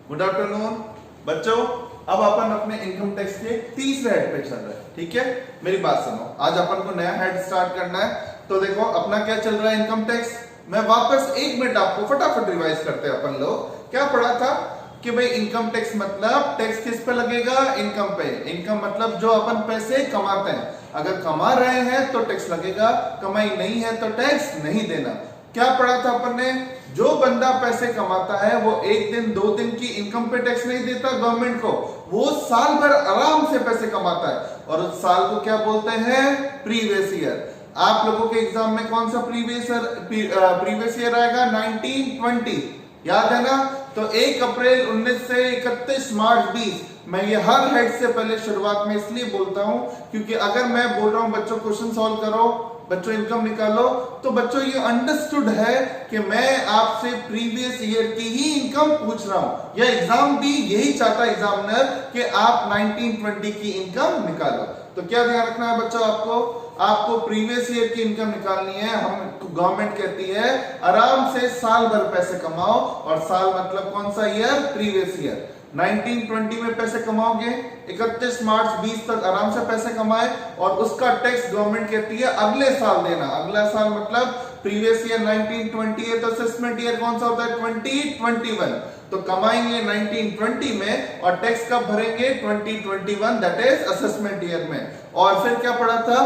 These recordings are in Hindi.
गुड आफ्टरनून बच्चों। अब अपन अपने इनकम टैक्स के तीसरे हेड पे चल रहे हैं, ठीक है। मेरी बात सुनो, आज अपन को नया हेड स्टार्ट करना है। तो देखो अपना क्या चल रहा है, इनकम टैक्स। मैं वापस 1 मिनट आपको फटाफट रिवाइज करते हैं। अपन लोग क्या पढ़ा था कि भाई इनकम टैक्स मतलब टैक्स किस पे लगेगा, इनकम पे। इनकम मतलब जो अपन पैसे कमाते हैं, अगर कमा रहे हैं तो टैक्स लगेगा, कमाई नहीं है तो टैक्स नहीं देना। क्या पढ़ा था अपन ने, जो बंदा पैसे कमाता है वो 1 दिन 2 दिन की इनकम पे टैक्स नहीं देता गवर्नमेंट को, वो साल भर आराम से पैसे कमाता है और उस साल को क्या बोलते हैं, प्रीवियस ईयर। आप लोगों के एग्जाम में कौन सा प्रीवियस ईयर आएगा, 1920, याद है ना। तो 1 अप्रैल 19 से 31 मार्च 20। मैं ये हर हेड से पहले शुरुआत में इसलिए बोलता हूं क्योंकि अगर मैं बोल रहा हूं बच्चों क्वेश्चन सॉल्व करो, बच्चों इनकम निकालो, तो बच्चों ये अंडरस्टूड है कि मैं आपसे प्रीवियस ईयर की ही इनकम पूछ रहा हूं। या एग्जाम भी यही चाहता है एग्जामिनर कि आप 1920 की इनकम निकालो। तो क्या ध्यान रखना है बच्चों, आपको प्रीवियस ईयर की इनकम निकालनी है। हम गवर्नमेंट कहती है आराम से साल भर पैसे कमाओ, और साल मतलब कौन सा ईयर, प्रीवियस ईयर। 1920 में पैसे कमाओगे, 31 मार्च 20 तक आराम से पैसे कमाए, और उसका टैक्स गवर्नमेंट कहती है अगले साल देना। अगला साल मतलब प्रीवियस ईयर 1920 है तो असेसमेंट ईयर कौन सा होता है, 2021। तो कमाएंगे 1920 में और टैक्स कब भरेंगे, 2021, दैट इज असेसमेंट ईयर में। और फिर क्या पढ़ा था,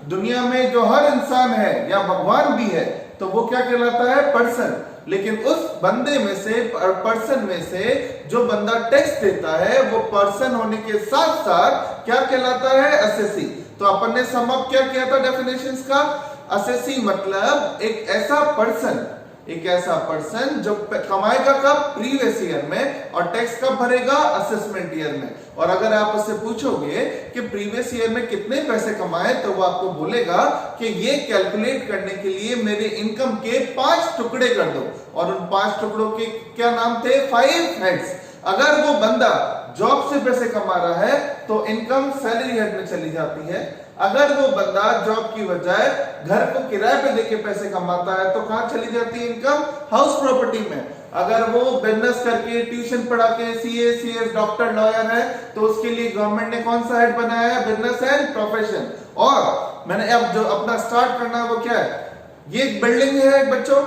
दुनिया में जो हर इंसान है या भगवान भी है तो वो क्या कहलाता है, पर्सन। लेकिन उस बंदे में से, पर्सन में से जो बंदा टैक्स देता है वो पर्सन होने के साथ साथ क्या कहलाता है, असेसी। तो अपन ने सम अप क्या किया था डेफिनेशंस का, असेसी मतलब एक ऐसा पर्सन जो कमाएगा कब, प्रीवियस ईयर में, और टैक्स कब भरेगा, असेसमेंट ईयर में। और अगर आप उससे पूछोगे कि प्रीवियस ईयर में कितने पैसे कमाए, तो वो आपको बोलेगा कि ये कैलकुलेट करने के लिए मेरे इनकम के 5 टुकड़े कर दो। और उन 5 टुकड़ों के क्या नाम थे, 5 हेड्स। अगर वो बंदा जॉब से पैसे कमा रहा है तो इनकम सैलरी हेड में चली जाती है। अगर वो बंदा जॉब की बजाय घर को किराए पे देके पैसे कमाता है तो कहां चली जाती है इनकम, हाउस प्रॉपर्टी में। अगर वो बिजनेस करके, ट्यूशन पढ़ा के सीए, सीएस, डॉक्टर, लॉयर है तो उसके लिए गवर्नमेंट ने कौन सा हेड बनाया है, बिजनेस एंड प्रोफेशन। और मैंने अब जो अपना स्टार्ट करना है वो क्या है, ये एक बिल्डिंग है बच्चों।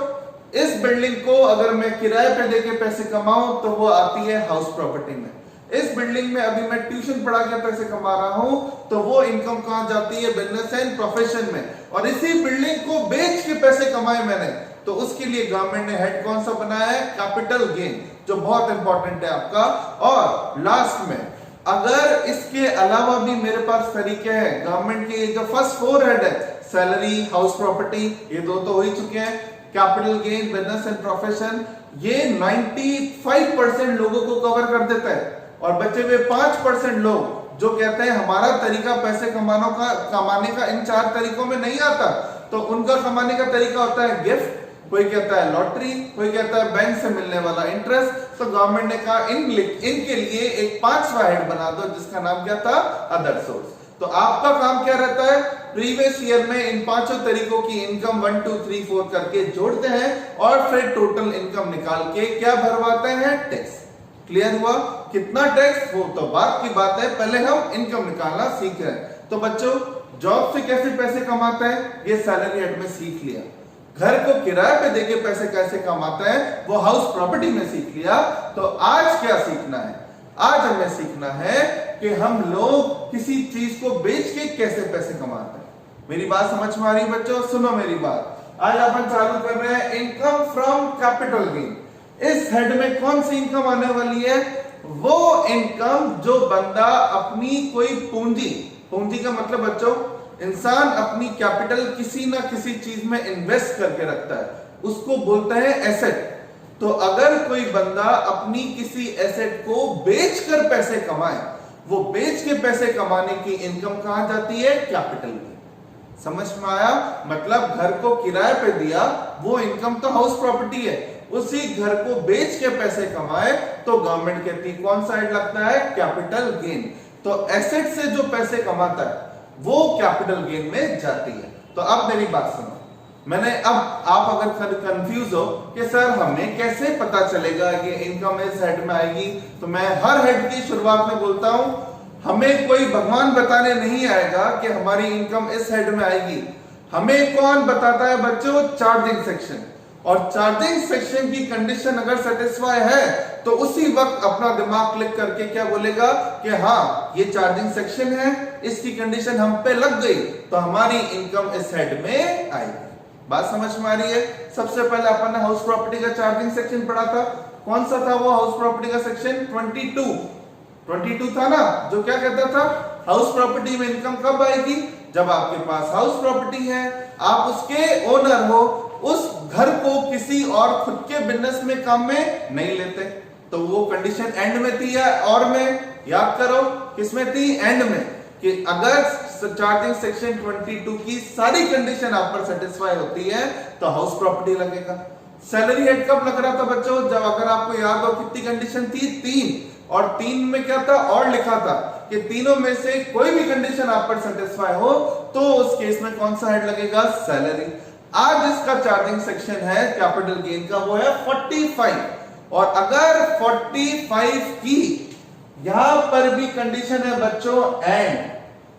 इस बिल्डिंग को अगर मैं किराए पे देके पैसे कमाऊं तो वो आती है हाउस प्रॉपर्टी में। इस बिल्डिंग में अभी मैं ट्यूशन पढ़ा के पैसे कमा रहा हूं तो वो इनकम कहां जाती है, बिजनेस एंड प्रोफेशन में। और इसी बिल्डिंग को बेच के पैसे कमाए मैंने, तो उसके लिए गवर्नमेंट ने हेड कौन सा बनाया है, कैपिटल गेन, जो बहुत इंपॉर्टेंट है आपका। और लास्ट में अगर इसके अलावा भी मेरे पास तरीके हैं, गवर्नमेंट के जो फर्स्ट 4 हेड है, सैलरी, हाउस प्रॉपर्टी, ये 2 तो हो ही चुके हैं, capital gain, business and profession, ये 95% लोगों को कवर कर देता है। और बचे हुए 5% लोग जो कहते हैं हमारा तरीका पैसे कमाने का इन 4 तरीकों में नहीं आता, तो उनका कमाने का तरीका होता है गिफ्ट, कोई कहता है लॉटरी, कोई कहता है बैंक से मिलने वाला इंटरेस्ट। तो गवर्नमेंट ने कहा इनके लिए एक 5वां हेड बना दो जिसका नाम क्या था, अदर सोर्स। तो आपका काम क्या रहता है, प्रीवियस ईयर में इन 5 तरीकों की इनकम 1 2 3 4 करके जोड़ते हैं और फिर टोटल इनकम निकाल के क्या भरवाते हैं, टैक्स। क्लियर हुआ, कितना टैक्स वो तो बात की बात है, पहले हम इनकम निकालना सीख रहे हैं। तो बच्चों जॉब से कैसे पैसे कमाते हैं ये सैलरी हेड में सीख लिया, घर को किराए पे देके पैसे कैसे कमाता है वो हाउस प्रॉपर्टी में सीख लिया। तो आज क्या सीखना है, आज हमें सीखना है कि हम लोग किसी चीज को बेच के कैसे पैसे कमाते हैं। मेरी बात समझ में आ रही है बच्चों, सुनो मेरी बात। आज अपन चालू कर रहे हैं इनकम फ्रॉम कैपिटल गेन। इस हेड में कौन सी इनकम आने वाली है, वो इनकम जो बंदा अपनी कोई पूंजी का मतलब बच्चों, इंसान अपनी कैपिटल किसी ना किसी चीज में इन्वेस्ट करके रखता है, उसको बोलते हैं एसेट। तो अगर कोई बंदा अपनी किसी एसेट को बेचकर पैसे कमाए, वो बेच के पैसे कमाने की इनकम कहां जाती है, कैपिटल में। समझ में आया, मतलब घर को किराए पे दिया वो इनकम तो हाउस प्रॉपर्टी है, उसी घर को बेच के पैसे कमाए तो गवर्नमेंट कहती कौन सा हेड लगता है, कैपिटल गेन। तो एसेट से जो पैसे कमाता है वो कैपिटल गेन में जाती है। तो अब मेरी बात सुनो, मैंने अब आप अगर कंफ्यूज हो कि सर हमें कैसे पता चलेगा कि इनकम इस हेड में आएगी, तो मैं हर हेड की शुरुआत में बोलता हूं हमें कोई भगवान बताने नहीं आएगा कि हमारी इनकम इस हेड में आएगी। हमें कौन बताता है बच्चों? Charging section. और चार्जिंग सेक्शन की कंडीशन अगर सेटिस्फाई है तो उसी वक्त अपना दिमाग क्लिक करके क्या बोलेगा कि हाँ ये चार्जिंग सेक्शन है, इसकी कंडीशन हम पे लग गई तो हमारी इनकम इस हेड में आएगी। बात समझ में आ रही है? सबसे पहले अपन ने हाउस प्रॉपर्टी का चार्जिंग सेक्शन पढ़ा था। कौन सा था वो हाउस प्रॉपर्टी का सेक्शन? 22 था ना, जो क्या कहता था हाउस प्रॉपर्टी में इनकम कब आएगी? जब आपके पास हाउस प्रॉपर्टी है, आप उसके ओनर हो, उस घर को किसी और खुद के बिजनेस में काम में नहीं लेते। तो वो कंडीशन एंड में थी या और में? याद करो किसमें थी? एंड में। कि अगर चार्जिंग सेक्शन 22 की सारी कंडीशन आप पर सेटिस्फाई होती है तो हाउस प्रॉपर्टी लगेगा। सैलरी हेड कब लग रहा था बच्चों? जब अगर आपको याद हो कितनी कंडीशन थी? 3। और 3 में क्या था? और लिखा था कि तीनों में से कोई भी कंडीशन आप पर सेटिस्फाई हो तो उस केस में कौन सा हेड लगेगा? सैलरी। आज इसका चार्जिंग सेक्शन है कैपिटल गेन का, वो है 45। और अगर 45 की यहां पर भी कंडीशन है बच्चों एंड,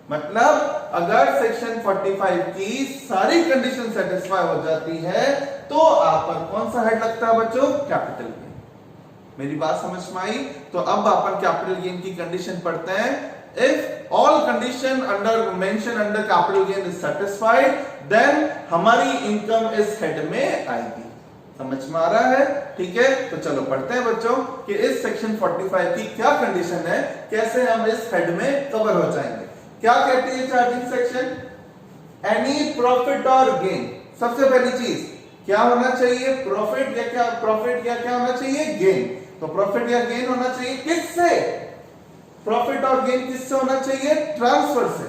मतलब अगर सेक्शन 45 की सारी कंडीशन सेटिस्फाई हो जाती है तो आप पर कौन सा हेड लगता है बच्चों? Capital gain. मेरी बात समझ में आई? तो अब अपन कैपिटल गेन की कंडीशन पढ़ते हैं। If all condition under mention under capital gain is satisfied then हमारी इनकम इस हेड में आएगी। समझ में आ रहा है? ठीक है, तो चलो पढ़ते हैं बच्चों कि इस सेक्शन 45 की क्या कंडीशन है, कैसे हम इस हेड में कवर हो जाएंगे। क्या कहती है चार्जिंग सेक्शन? एनी प्रॉफिट और गेन। सबसे पहली चीज क्या होना चाहिए? प्रॉफिट या क्या? प्रॉफिट या क्या होना चाहिए? गेन। तो प्रॉफिट या गेन होना चाहिए किससे? प्रॉफिट और गेन किससे होना चाहिए? ट्रांसफर से।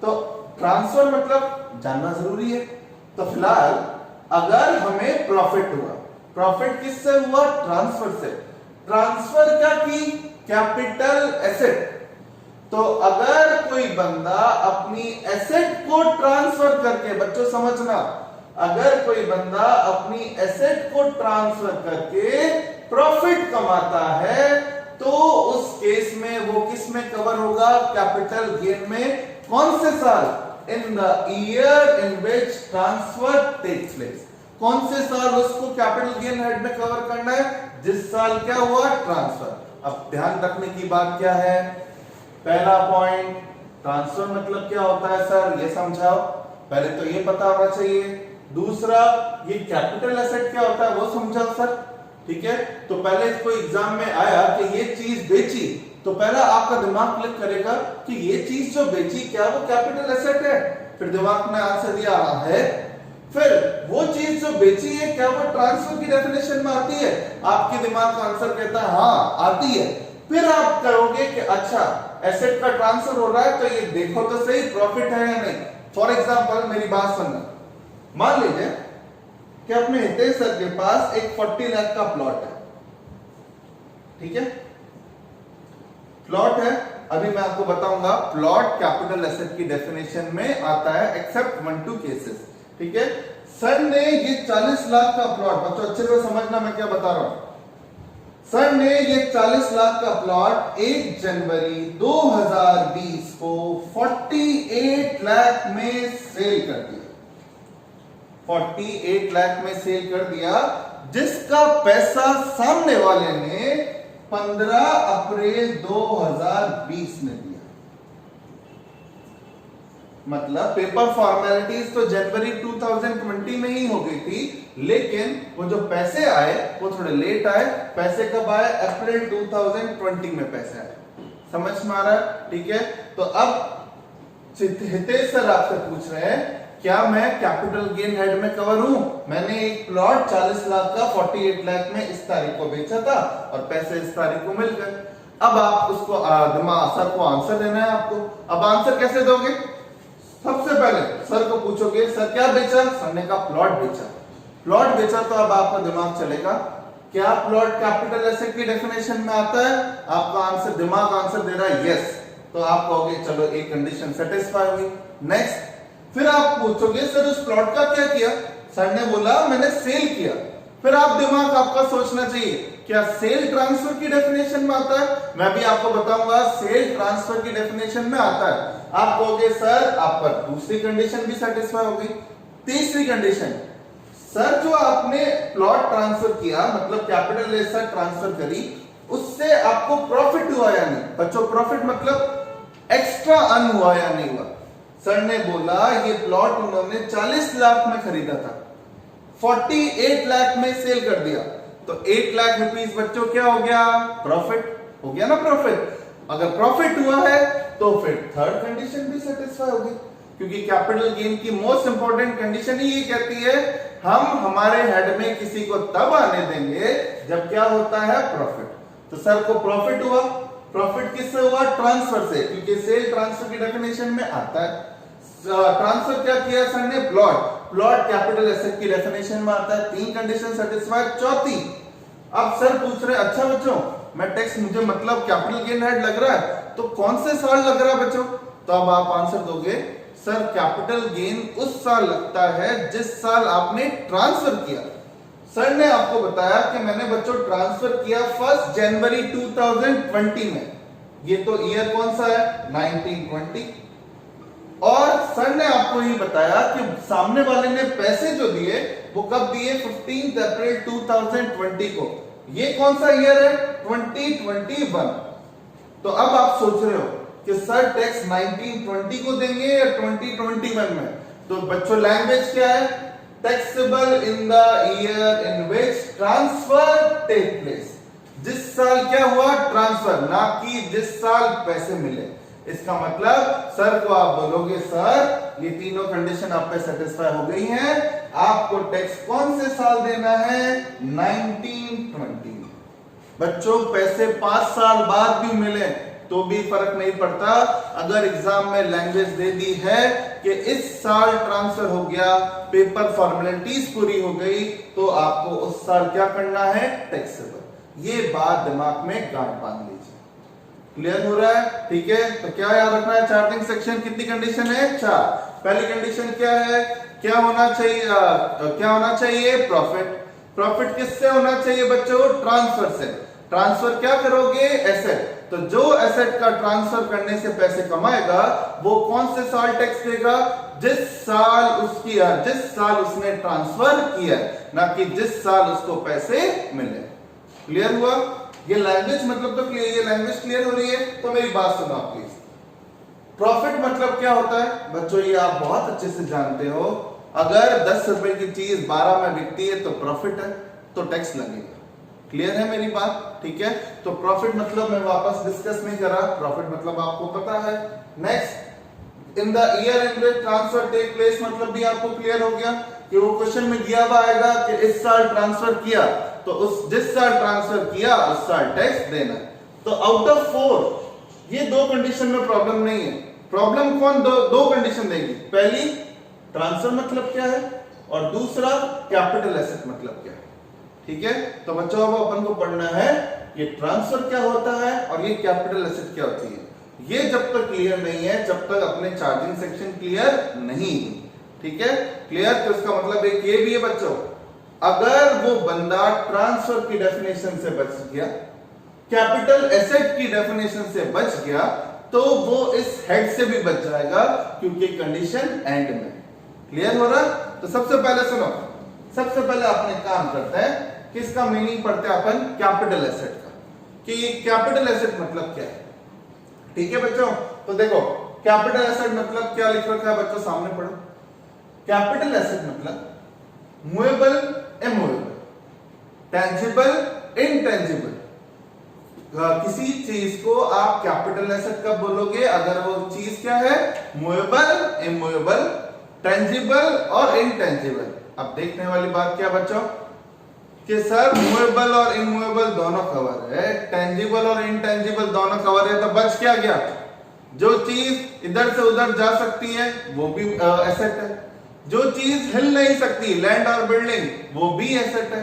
तो ट्रांसफर मतलब जानना जरूरी है। तो फिलहाल अगर हमें प्रॉफिट हुआ, प्रॉफिट किससे हुआ? ट्रांसफर से। ट्रांसफर क्या की? Capital asset. तो अगर कोई बंदा अपनी एसेट को ट्रांसफर करके, बच्चों समझना, अगर कोई बंदा अपनी एसेट को ट्रांसफर करके प्रॉफिट कमाता है तो उस केस में वो किस में कवर होगा? कैपिटल गेन में। कौन से साल? In the year in which transfer takes place. कौन से साल उसको कैपिटल गेन हेड में कवर करना है? जिस साल क्या हुआ? ट्रांसफर। अब ध्यान रखने की बात क्या है? पहला पॉइंट, ट्रांसफर मतलब क्या होता है सर, ये समझाओ। पहले तो ये पता होना चाहिए। दूसरा, ये कैपिटल एसेट क्या होता है वो समझाओ सर। ठीक है, तो पहले इसको एग्जाम में आया कि ये चीज बेची, तो पहला आपका दिमाग क्लिक करेगा कि ये चीज जो बेची क्या वो कैपिटल एसेट है? फिर दिमाग ने आंसर दिया है। फिर वो चीज जो बेची है क्या वो ट्रांसफर की डेफिनेशन में आती है? आपके दिमाग का आंसर कहता है हाँ आती है। फिर आप कहोगे कि अच्छा एसेट का ट्रांसफर हो रहा है तो ये देखो तो सही प्रॉफिट है या नहीं। फॉर एग्जांपल मेरी बात सुनना, मान लीजिए कि अपने हितेश सर के पास एक 40 लाख का प्लॉट है। ठीक है, प्लॉट है। अभी मैं आपको बताऊंगा प्लॉट कैपिटल एसेट की डेफिनेशन में आता है एक्सेप्ट 1-2 केसेस। ठीक है, सर ने ये 40 लाख का प्लॉट, बच्चों अच्छे से समझना मैं क्या बता रहा हूं। सर ने ये 40 लाख का प्लॉट 1 जनवरी 2020 को 48 लाख में सेल कर दिया। 48 लाख में सेल कर दिया, जिसका पैसा सामने वाले ने 15 अप्रैल 2020 में दिया। मतलब पेपर फॉर्मेलिटीज तो जनवरी 2020 में ही हो गई थी, लेकिन वो जो पैसे आए वो थोड़े लेट आए। पैसे कब आए? अप्रैल 2020 में पैसे आए। समझ में आ रहा है? ठीक है, तो अब हितेश सर आपसे पूछ रहे हैं क्या मैं कैपिटल गेन हेड में कवर हूं? मैंने एक प्लॉट 40 लाख का 48 लाख में इस तारीख को बेचा था और पैसे इस तारीख को मिल गए। अब आप उसको दिमाग सर को आंसर देना है आपको। अब आंसर कैसे दोगे? सबसे पहले सर को पूछोगे सर क्या बेचा? सर ने कहा प्लॉट बेचा। प्लॉट बेचा तो अब आपका दिमाग चलेगा क्या प्लॉट कैपिटल एसेट की डेफिनेशन में आता है? आपका आंसर, दिमाग आंसर दे रहा है यस, तो आप कहोगे चलो एक कंडीशन सेटिस्फाई हुई। नेक्स्ट, फिर आप पूछोगे सर उस प्लॉट का क्या किया? सर ने बोला मैंने सेल किया। फिर आप दिमाग आपका सोचना चाहिए, क्या सेल ट्रांसफर की डेफिनेशन में आता है? मैं भी आपको बताऊंगा सेल ट्रांसफर की डेफिनेशन में आता है। आप कहोगे सर आप पर दूसरी कंडीशन भी सेटिस्फाई हो गई। तीसरी कंडीशन, सर जो आपने प्लॉट ट्रांसफर किया मतलब कैपिटल एसेट ट्रांसफर करी, उससे आपको प्रॉफिट हुआ या नहीं? बच्चों प्रॉफिट मतलब एक्स्ट्रा अर्न हुआ या नहीं हुआ? सर ने बोला ये प्लॉट उन्होंने 40 लाख में खरीदा था, 48 लाख में सेल कर दिया, तो 8 लाख रुपीस बच्चों क्या हो गया? प्रॉफिट हो गया ना। प्रॉफिट, अगर प्रॉफिट हुआ है तो फिर थर्ड कंडीशन भी सेटिस्फाई होगी, क्योंकि कैपिटल गेन की मोस्ट इंपॉर्टेंट कंडीशन ही ये कहती है हम हमारे हेड में किसी को तब आने देंगे जब क्या होता है? प्रॉफिट। तो सर को प्रॉफिट हुआ। प्रॉफिट किससे हुआ? ट्रांसफर से, क्योंकि सेल ट्रांसफर की डेफिनेशन में आता है। ट्रांसफर क्या किया सर ने? प्लॉट। प्लॉट कैपिटल एसेट की डेफिनेशन में आता है। तीन कंडीशन सेटिस्फाई। चौथी, अब सर पूछ रहे अच्छा बच्चों मैं टैक्स मुझे मतलब कैपिटल गेन हेड लग रहा है, तो कौन से साल लग रहा है बच्चों? तो अब आप आंसर दोगे सर कैपिटल गेन उस साल लगता है जिस साल आपने ट्रांसफर किया। सर ने आपको बताया कि मैंने बच्चों ट्रांसफर किया 1 जनवरी 2020 में, ये तो ईयर कौन सा है? 1920। और सर ने आपको ये बताया कि सामने वाले ने पैसे जो दिए वो कब दिए? 15 अप्रैल 2020 को। ये कौन सा ईयर है? 2021। तो अब आप सोच रहे हो कि सर टैक्स 1920 को देंगे या 2021 में? तो बच्चों लैंग्वेज क्या है? Taxable in the year in which transfer take place. जिस साल क्या हुआ? ट्रांसफर, ना कि जिस साल पैसे मिले। इसका मतलब सर को आप बोलोगे सर ये तीनों कंडीशन आप पे सेटिस्फाई हो गई हैं, आपको टैक्स कौन से साल देना है? 1920। बच्चों पैसे 5 साल बाद भी मिले तो भी फर्क नहीं पड़ता। अगर एग्जाम में लैंग्वेज दे दी है कि इस साल ट्रांसफर हो गया, पेपर फॉर्मेलिटीज पूरी हो गई, तो आपको उस साल क्या करना है? टैक्सेबल। ये बात दिमाग में गांठ बांध लीजिए। क्लियर हो रहा है? ठीक है, तो क्या याद रखना है? चार्टिंग सेक्शन कितनी कंडीशन है? 4। पहली कंडीशन क्या है? क्या होना चाहिए? क्या होना चाहिए? प्रॉफिट। प्रॉफिट किससे होना चाहिए बच्चों? ट्रांसफर से। ट्रांसफर क्या करोगे? एसेट। तो जो एसेट का ट्रांसफर करने से पैसे कमाएगा वो कौन से साल टैक्स देगा? जिस साल उसने ट्रांसफर किया, ना कि जिस साल उसको पैसे मिले। क्लियर हुआ? ये लैंग्वेज मतलब तो क्लियर, ये लैंग्वेज क्लियर हो रही है? तो मेरी बात सुनो प्लीज। प्रॉफिट मतलब क्या होता है बच्चों? ये आप बहुत अच्छे से जानते हो। अगर 10 रुपए की चीज 12 में बिकती है तो प्रॉफिट है, तो टैक्स लगेगा। क्लियर है मेरी बात? ठीक है, तो प्रॉफिट मतलब मैं वापस डिस्कस नहीं कर रहा, प्रॉफिट मतलब आपको पता है। Next, in the year in which transfer take place मतलब भी आपको क्लियर हो गया कि वो क्वेश्चन में दिया हुआ आएगा कि इस साल ट्रांसफर किया, तो उस जिस साल ट्रांसफर किया उस साल टैक्स देना। तो आउट ऑफ 4 ये 2 कंडीशन में प्रॉब्लम नहीं है। प्रॉब्लम कौन दो कंडीशन देगी? पहली ट्रांसफर मतलब क्या है, और दूसरा कैपिटल एसेट मतलब क्या है। ठीक है, तो बच्चों अब अपन को पढ़ना है ये ट्रांसफर क्या होता है और ये कैपिटल एसेट क्या होती है। ये जब तक क्लियर नहीं है जब तक अपने चार्जिंग सेक्शन क्लियर नहीं। ठीक है, क्लियर? तो इसका मतलब एक ये भी है बच्चों, अगर वो बंदा ट्रांसफर की डेफिनेशन से बच गया, कैपिटल एसेट की डेफिनेशन से बच गया, तो वो इस हेड से भी बच जाएगा, क्योंकि कंडीशन एंड में। क्लियर हो रहा? तो सबसे पहले सुनो, सबसे पहले अपने काम करते हैं, किसका मीनिंग पढ़ते हैं अपन? कैपिटल एसेट का, कि ये कैपिटल एसेट मतलब क्या है। ठीक है बच्चों, तो देखो कैपिटल एसेट मतलब क्या लिख रखा है बच्चों, सामने पढ़ो। कैपिटल एसेट मतलब मूवेबल, इमूवेबल, टेंजिबल, इनटेंजिबल। किसी चीज को आप कैपिटल एसेट कब बोलोगे? अगर वो चीज क्या है? मूवेबल, इमूवेबल, टेंजिबल और इनटेंजिबल। अब देखने वाली बात क्या बच्चों कि सर मूवेबल और इमूवेबल दोनों कवर है, टेंजिबल और इनटेंजिबल दोनों कवर है, तो बच क्या गया? जो चीज इधर से उधर जा सकती है वो भी एसेट है, जो चीज हिल नहीं सकती, लैंड और बिल्डिंग, वो भी एसेट है,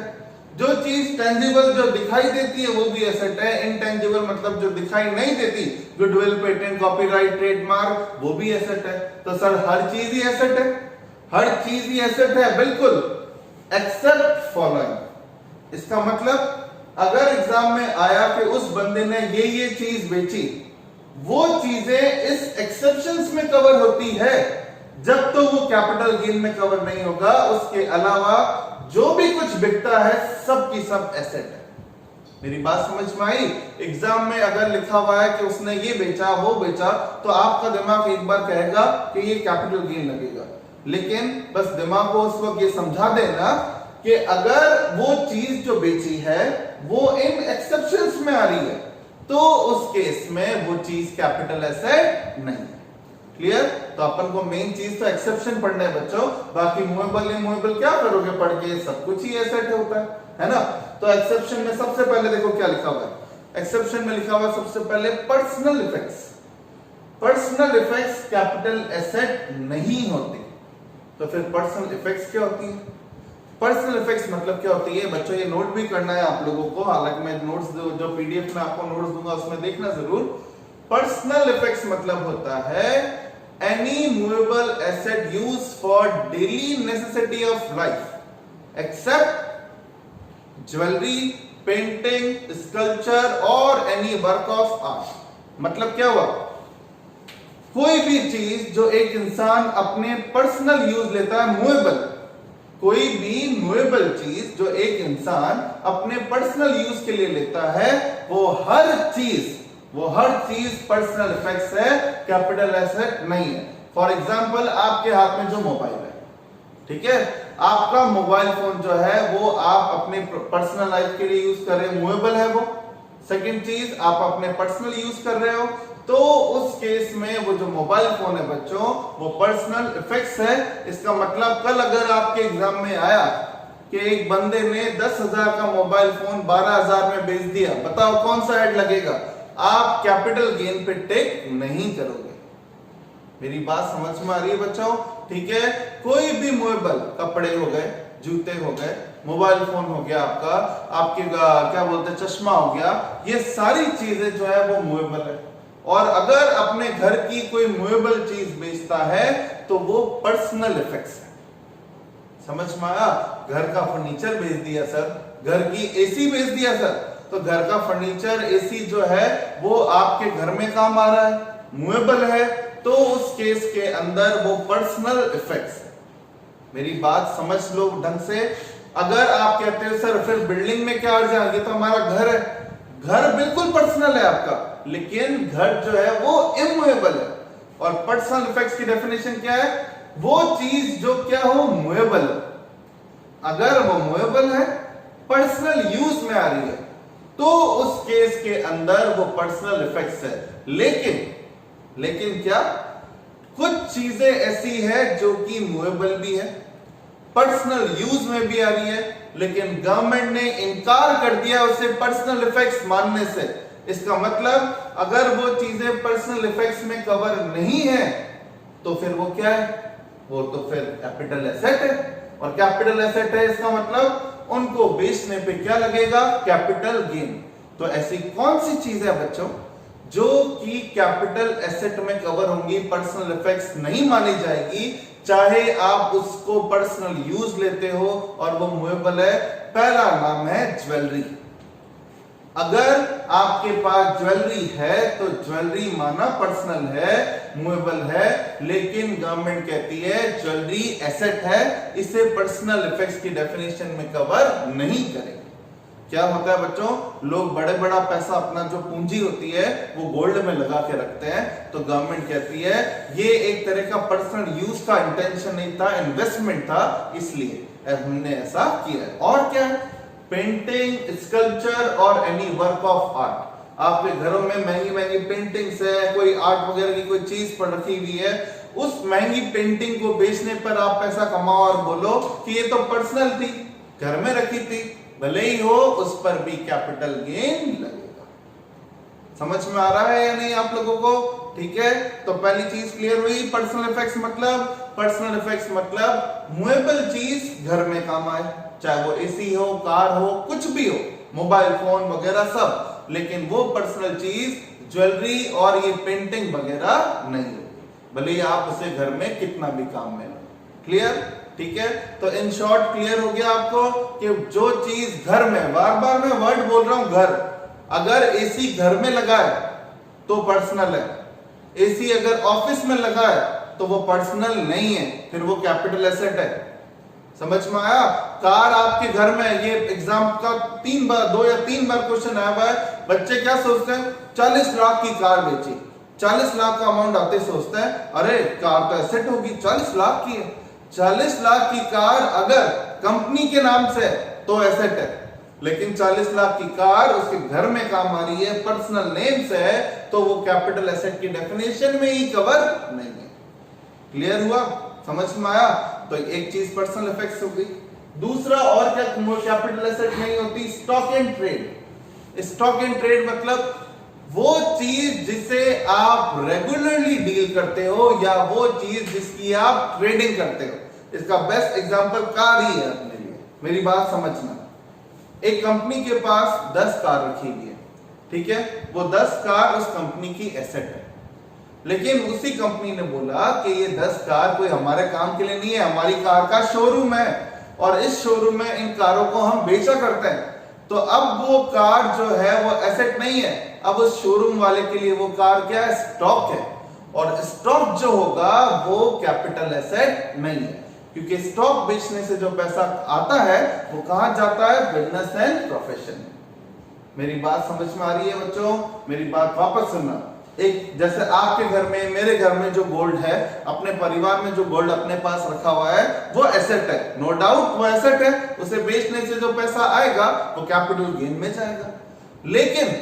जो चीज टेंजिबल जो दिखाई देती है वो भी एसेट है, इनटेंजिबल मतलब जो दिखाई नहीं देती, गुडविल, पेटेंट, कॉपीराइट, ट्रेडमार्क, वो भी एसेट है। तो सर हर चीज ही एसेट है, हर चीज ही एसेट है, बिल्कुल। Except following. इसका मतलब अगर एग्जाम में आया कि उस बंदे ने ये चीज बेची, वो चीजें इस एक्सेप्शंस में कवर होती है, जब तो वो कैपिटल गेन में कवर नहीं होगा। उसके अलावा जो भी कुछ बिकता है सब की सब एसेट है। मेरी बात समझ में आई? एग्जाम में अगर लिखा हुआ है कि उसने ये बेचा वो बेचा, तो आपका दिमाग एक बार कहेगा कि ये कैपिटल गेन लगेगा, लेकिन बस दिमाग को उस वक्त ये समझा देना कि अगर वो चीज जो बेची है वो इन एक्सेप्शंस में आ रही है, तो उस केस में वो चीज कैपिटल एसेट नहीं है। क्लियर? तो अपन को मेन चीज तो एक्सेप्शन पढ़ना है बच्चों, बाकी मूवेबल इमूवेबल क्या करोगे पढ़ के, सब कुछ ही एसेट होता है ना। तो एक्सेप्शन में सबसे पहले देखो क्या लिखा हुआ है। एक्सेप्शन में लिखा हुआ है सबसे पहले personal effects. Personal effects capital asset नहीं होती। तो फिर पर्सनल इफेक्ट्स क्या होती है? पर्सनल इफेक्ट्स मतलब क्या होती है बच्चों, ये नोट भी करना है आप लोगों को, हालांकि मैं नोट्स जो पीडीएफ में आपको नोट्स दूंगा उसमें देखना जरूर। पर्सनल इफेक्ट्स मतलब होता है any movable asset use for daily necessity of life except jewellery, painting, sculpture और एनी वर्क ऑफ आर्ट। मतलब क्या हुआ? कोई भी चीज जो एक इंसान अपने पर्सनल यूज लेता है, मूवेबल, कोई भी मूवेबल चीज जो एक इंसान अपने पर्सनल यूज के लिए लेता है, वो हर चीज पर्सनल इफेक्ट्स है, कैपिटल एसेट नहीं है। फॉर एग्जांपल आपके हाथ में जो मोबाइल है, ठीक है, आपका मोबाइल फोन जो है वो आप अपने पर्सनल लाइफ के लिए यूज कर रहे हो, मूवेबल है वो। सेकंड चीज, आप अपने पर्सनल यूज कर रहे हो, तो उस केस में वो जो मोबाइल फोन है बच्चों, वो पर्सनल इफेक्ट्स है। इसका मतलब कल अगर आपके एग्जाम में आया कि एक बंदे ने 10,000 का मोबाइल फोन 12,000 में बेच दिया, बताओ कौन सा ऐड लगेगा? आप कैपिटल गेन पे टिक नहीं करोगे। मेरी बात समझ में आ रही है बच्चों? ठीक है, कोई भी मूवेबल, कपड़े हो गए, जूते हो गए, मोबाइल फोन हो गया आपका, आपके क्या बोलते हैं चश्मा हो गया, ये सारी चीजें जो है वो मूवेबल है। और अगर अपने घर की कोई मूवेबल चीज बेचता है तो वो पर्सनल इफेक्ट्स है। समझ में आया? घर का फर्नीचर बेच दिया सर, घर की एसी बेच दिया सर, तो घर का फर्नीचर एसी जो है वो आपके घर में काम आ रहा है, मूवेबल है, तो उस केस के अंदर वो पर्सनल इफेक्ट्स है। मेरी बात समझ लो ढंग से। अगर आप कहते हो सर फिर बिल्डिंग में क्या अर्ज है, ये तो हमारा घर है, घर बिल्कुल पर्सनल है आपका, लेकिन घर जो है वो इमूवेबल है। और पर्सनल इफेक्ट्स की डेफिनेशन क्या है? वो चीज जो क्या हो, मूवेबल। अगर वो मूवेबल है, पर्सनल यूज में आ रही है, तो उस केस के अंदर वो पर्सनल इफेक्ट्स है। लेकिन क्या कुछ चीजें ऐसी है जो कि मूवेबल भी है, पर्सनल यूज में भी आ रही है, लेकिन गवर्नमेंट ने इनकार कर दिया उसे पर्सनल इफेक्ट्स मानने से। इसका मतलब अगर वो चीजें पर्सनल इफेक्ट्स में कवर नहीं है तो फिर वो क्या है? वो तो फिर कैपिटल एसेट है। और कैपिटल एसेट है, इसका मतलब उनको बेचने पे क्या लगेगा? Capital gain. तो ऐसी कौन सी चीज है बच्चों जो कि कैपिटल एसेट में कवर होंगी, पर्सनल इफेक्ट्स नहीं मानी जाएगी, चाहे आप उसको पर्सनल यूज लेते हो और वो मूवेबल है? पहला नाम है ज्वेलरी। अगर आपके पास ज्वेलरी है तो ज्वेलरी माना पर्सनल है, मूवेबल है, लेकिन गवर्नमेंट कहती है ज्वेलरी एसेट है, इसे पर्सनल इफेक्ट्स की डेफिनेशन में कवर नहीं करेंगे। क्या होता है बच्चों, लोग बड़ा पैसा अपना जो पूंजी होती है वो गोल्ड में लगा के रखते हैं, तो गवर्नमेंट कहती है ये एक तरह का पर्सनल यूज का इंटेंशन नहीं था, इन्वेस्टमेंट था, इसलिए हमने ऐसा किया है। और क्या है? पेंटिंग, स्कल्पचर और एनी वर्क ऑफ आर्ट। आपके घरों में महंगी पेंटिंग्स है, कोई आर्ट वगैरह की कोई चीज पर रखी हुई है, उस महंगी पेंटिंग को बेचने पर आप पैसा कमाओ और बोलो कि ये तो पर्सनल थी, घर में रखी थी, भले ही हो, उस पर भी कैपिटल गेन लगेगा। समझ में आ रहा है या नहीं आप लोगों को? ठीक है, तो पहली चीज क्लियर हुई। पर्सनल इफेक्ट्स मतलब मूवेबल चीज घर में काम आए, चाहे वो एसी हो, कार हो, कुछ भी हो, मोबाइल फोन वगैरह सब, लेकिन वो पर्सनल चीज ज्वेलरी और ये पेंटिंग वगैरह नहीं होगी, भले ही आप उसे घर में कितना भी काम में लो। क्लियर? ठीक है। तो इन शॉर्ट क्लियर हो गया आपको कि जो चीज घर में, बार बार मैं वर्ड बोल रहा हूं घर, अगर एसी घर में लगा है तो पर्सनल है, एसी अगर ऑफिस में लगा है तो वो पर्सनल नहीं है, फिर वो कैपिटल एसेट है। समझ में आया? कार आपके घर में, ये एग्जाम का 2 या 3 बार क्वेश्चन आया हुआ है। बच्चे क्या सोचते हैं, 40 लाख की कार बेची, 40 लाख का अमाउंट आते सोचते हैं अरे कार तो एसेट होगी, 40 लाख की है। 40 लाख की कार अगर कंपनी के नाम से तो एसेट है, लेकिन 40 लाख की कार उसके घर में काम आ रही है, पर्सनल नेम से है, तो वो कैपिटल एसेट की डेफिनेशन में ही कवर नहीं है। क्लियर हुआ? समझ में आया? तो एक चीज पर्सनल इफेक्ट्स हो गई। दूसरा और क्या कैपिटल एसेट नहीं होती, stock and trade. Stock and trade मतलब वो चीज जिसे आप रेगुलरली डील करते हो या वो चीज जिसकी आप ट्रेडिंग करते हो। इसका बेस्ट एग्जांपल कार ही है अपने लिए, मेरी बात समझना। एक कंपनी के पास 10 कार रखी हुई है, ठीक है, वो 10 कार उस कंपनी की एसेट है, लेकिन उसी कंपनी ने बोला कि ये 10 कार कोई हमारे काम के लिए नहीं है, हमारी कार का शोरूम है और इस शोरूम में इन कारों को हम बेचा करते हैं। तो अब वो कार जो है वो एसेट नहीं है, अब उस शोरूम वाले के लिए वो कार क्या है, स्टॉक है। और स्टॉक जो होगा वो कैपिटल एसेट नहीं है, क्योंकि स्टॉक बेचने से जो पैसा आता है वो कहां जाता है, बिजनेस एंड प्रोफेशन। मेरी बात समझ में आ रही है बच्चों? मेरी बात वापस सुनना। एक जैसे आपके घर में, मेरे घर में जो गोल्ड है, अपने परिवार में जो गोल्ड अपने पास रखा हुआ है वो एसेट है, नो डाउट वो एसेट है। उसे बेचने से जो पैसा आएगा वो कैपिटल गेन में जाएगा। लेकिन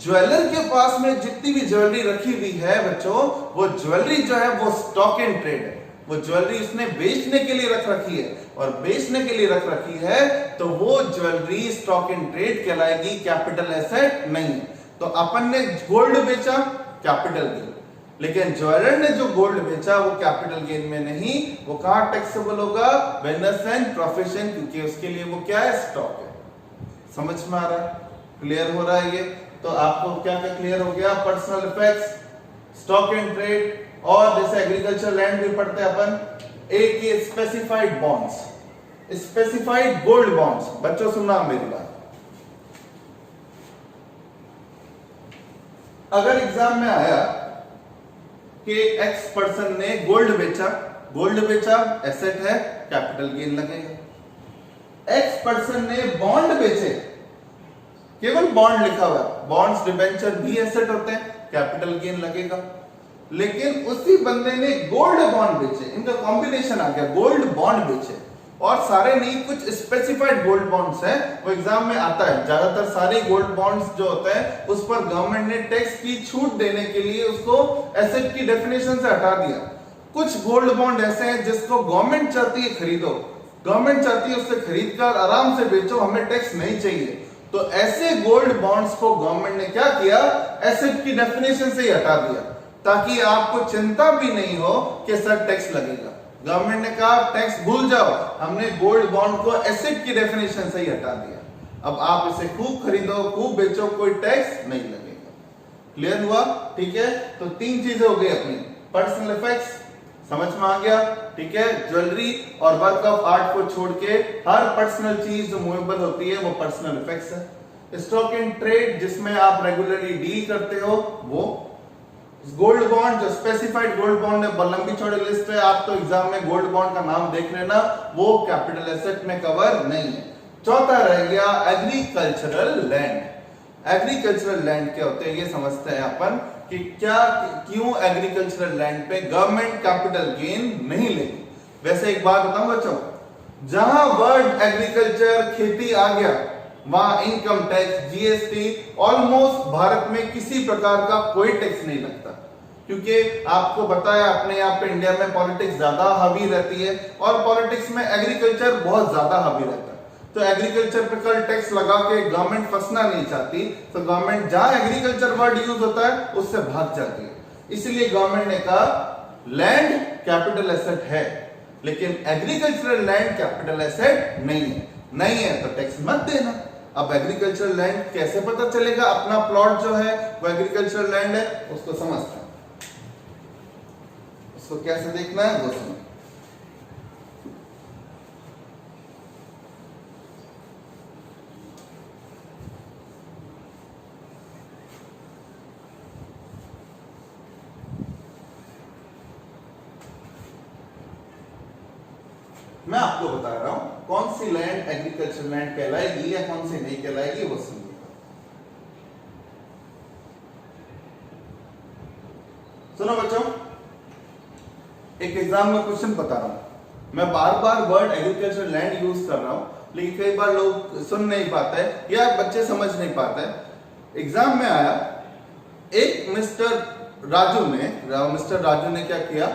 ज्वेलर के पास में जितनी भी ज्वेलरी रखी हुई है बच्चों, वो ज्वेलरी जो है वो स्टॉक एंड ट्रेड है। वो ज्वेलरी उसने बेचने के लिए रख रखी है, और बेचने के लिए रख रखी है तो वो ज्वेलरी स्टॉक एंड ट्रेड कहलाएगी, कैपिटल एसेट नहीं है। तो अपन ने गोल्ड बेचा, कैपिटल गेन, लेकिन ज्वेलर ने जो गोल्ड बेचा वो कैपिटल गेन में नहीं, वो कहां टैक्सेबल होगा, बिजनेस एंड प्रोफेशन, क्योंकि उसके लिए वो क्या है, स्टॉक है। समझ में आ रहा है? क्लियर हो रहा है ये? तो आपको क्या क्या क्लियर हो गया, personal effects, stock and trade, और जैसे एग्रीकल्चर लैंड भी पढ़ते हैं अपन, एक ये specified bonds, specified gold bonds. बच्चों सुनना मेरी बात, अगर एग्जाम में आया कि एक्स पर्सन ने गोल्ड बेचा एसेट है, कैपिटल गेन लगेगा। एक्स पर्सन ने बॉन्ड बेचे, केवल बॉन्ड लिखा हुआ है, बॉन्ड्स डिबेंचर भी एसेट होते हैं, कैपिटल गेन लगेगा। लेकिन उसी बंदे ने गोल्ड बॉन्ड बेचे, इनका कॉम्बिनेशन आ गया, गोल्ड बॉन्ड बेचे, और सारे नहीं, कुछ स्पेसिफाइड गोल्ड बॉन्ड्स हैं, वो एग्जाम में आता है। ज्यादातर सारे गोल्ड बॉन्ड्स जो होते हैं उस पर गवर्नमेंट ने टैक्स की छूट देने के लिए उसको एसेट की डेफिनेशन से हटा दिया। कुछ गोल्ड बॉन्ड ऐसे हैं जिसको गवर्नमेंट चाहती है खरीदो, गवर्नमेंट चाहती है उससे खरीद कर आराम से बेचो, हमें टैक्स नहीं चाहिए। तो ऐसे गोल्ड बॉन्ड्स को गवर्नमेंट ने क्या किया, एसेट की डेफिनेशन से ही हटा दिया, ताकि आपको चिंता भी नहीं हो कि सर टैक्स लगेगा। गवर्नमेंट ने कहा टैक्स भूल जाओ, हमने गोल्ड बॉन्ड को एसेट की डेफिनेशन से ही हटा दिया। अब आप इसे खूब खरीदो, खूब बेचो, कोई टैक्स नहीं लगेगा। क्लियर हुआ? ठीक है, तो 3 चीजें हो गई अपनी, पर्सनल इफेक्ट्स समझ में आ गया, ठीक है, ज्वेलरी और वर्क ऑफ आर्ट को छोड़ के हर पर्सनल चीज जो मूवेबल होती है वो पर्सनल इफेक्ट्स है। स्टॉक एंड ट्रेड जिसमें आप रेगुलरली डील करते हो वो, गोल्ड बॉन्ड जो स्पेसिफाइड गोल्ड बॉन्ड है, लंबी चौड़ी लिस्ट है, आप तो एग्जाम में गोल्ड बॉन्ड का नाम देख लेना, वो कैपिटल एसेट में कवर नहीं है। चौथा रह गया एग्रीकल्चरल लैंड। एग्रीकल्चरल लैंड क्या होते हैं ये समझते हैं अपन, कि क्या क्यों एग्रीकल्चरल लैंड पे गवर्नमेंट कैपिटल गेन नहीं लेगी। वैसे एक बात बताऊं बच्चों, जहां वर्ड एग्रीकल्चर खेती आ गया वहां income tax, GST, almost Bharat में किसी प्रकार का कोई टैक्स नहीं लगता, क्योंकि आपको पता है अपने यहाँ पे इंडिया में पॉलिटिक्स ज्यादा हावी रहती है, और पॉलिटिक्स में एग्रीकल्चर बहुत ज्यादा हावी रहता है। तो एग्रीकल्चर पे कल टैक्स लगा के गवर्नमेंट फंसना नहीं चाहती, तो गवर्नमेंट जहां एग्रीकल्चर वर्ड यूज होता है उससे भाग जाती है। इसलिए गवर्नमेंट ने कहा लैंड कैपिटल एसेट है, लेकिन एग्रीकल्चरल लैंड कैपिटल एसेट नहीं है तो टैक्स मत देना। अब एग्रीकल्चरल लैंड कैसे पता चलेगा अपना प्लॉट जो है वो एग्रीकल्चरल लैंड है, उसको समझते हैं, उसको कैसे देखना है वो समझ। मैं आपको बता रहा हूं कौन सी लैंड एग्रीकल्चर लैंड कहलाएगी या कौन सी नहीं कहलाएगी, वो सुनिए। सुनो बच्चों, एक एग्जाम में क्वेश्चन बता रहा हूं। मैं बार बार वर्ड एग्रीकल्चर लैंड यूज कर रहा हूं, लेकिन कई बार लोग सुन नहीं पाते या बच्चे समझ नहीं पाते। एग्जाम में आया, एक मिस्टर राजू ने क्या किया,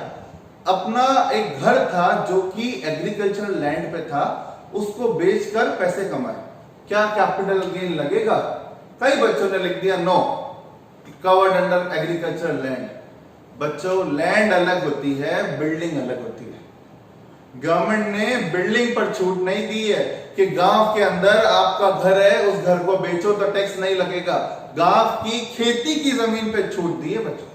अपना एक घर था जो कि एग्रीकल्चर लैंड पे था, उसको बेचकर पैसे कमाए। क्या कैपिटल गेन लगेगा? कई बच्चों ने लिख दिया no, covered under agriculture land. बच्चों, लैंड अलग होती है, बिल्डिंग अलग होती है। गवर्नमेंट ने बिल्डिंग पर छूट नहीं दी है कि गांव के अंदर आपका घर है, उस घर को बेचो तो टैक्स नहीं लगेगा। गांव की खेती की जमीन पे छूट दी है बच्चों,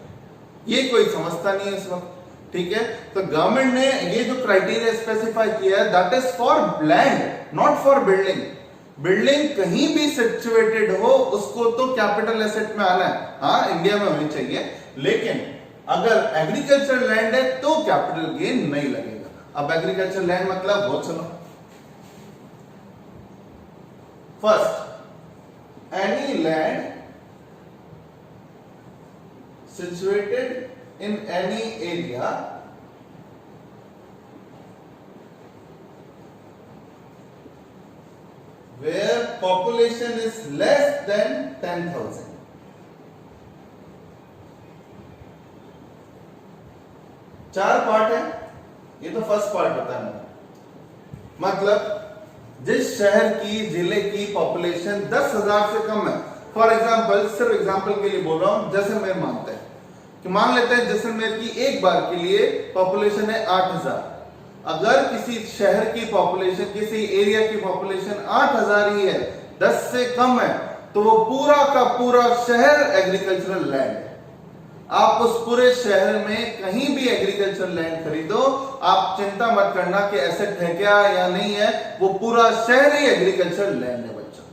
ये कोई समझता नहीं है इस वक्त, ठीक है। तो गवर्नमेंट ने ये जो क्राइटेरिया स्पेसिफाई किया है, that is for land, not for building. Building कहीं भी सिचुएटेड हो, उसको तो कैपिटल एसेट में आना है, हाँ इंडिया में होनी चाहिए, लेकिन अगर एग्रीकल्चर लैंड है तो कैपिटल गेन नहीं लगेगा। अब एग्रीकल्चर लैंड मतलब बहुत सुनो। First, any land situated in any area where population is less than 10,000. चार पार्ट है, ये तो फर्स्ट पार्ट बताया मैंने। मतलब जिस शहर की, जिले की पॉपुलेशन 10,000 से कम है। फॉर एग्जांपल, सिर्फ एग्जांपल के लिए बोल रहा हूं, जैसलमेर मानते हैं कि मान लेते हैं जैसलमेर की एक बार के लिए पॉपुलेशन है 8,000। अगर किसी शहर की पॉपुलेशन, किसी एरिया की पॉपुलेशन 8,000 ही है, 10 से कम है, तो वो पूरा का पूरा शहर एग्रीकल्चरल लैंड है। आप उस पूरे शहर में कहीं भी एग्रीकल्चर लैंड खरीदो, आप चिंता मत करना कि एसेट है क्या या नहीं है, वो पूरा शहर ही एग्रीकल्चर लैंड है बच्चों,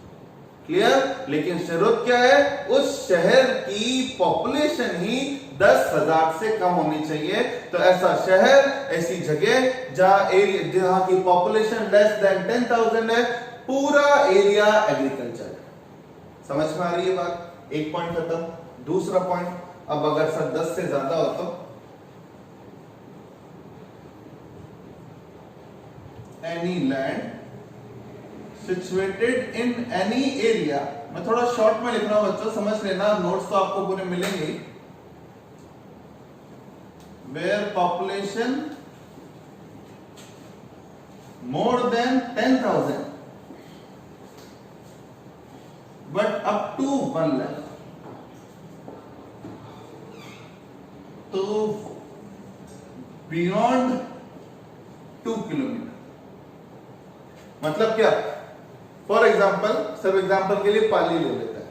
क्लियर। लेकिन शर्त क्या है, उस शहर की पॉपुलेशन ही 10,000 से कम होनी चाहिए। तो ऐसा शहर, ऐसी जगह जहां की पॉपुलेशन लेस देन 10,000 है, पूरा एरिया एग्रीकल्चर है। समझ में आ रही है बात? एक पॉइंट खत्म। दूसरा पॉइंट, अब अगर सर 10 से ज्यादा हो तो any land situated in any area, मैं थोड़ा शॉर्ट में लिख रहा हूं बच्चों, समझ लेना, नोट्स तो आपको पूरे मिलेंगे। Where population more than 10,000 but up to 1 lakh, तो बियॉन्ड 2 किलोमीटर। मतलब क्या? फॉर एग्जाम्पल, सिर्फ एग्जाम्पल के लिए पाली ले लेते हैं।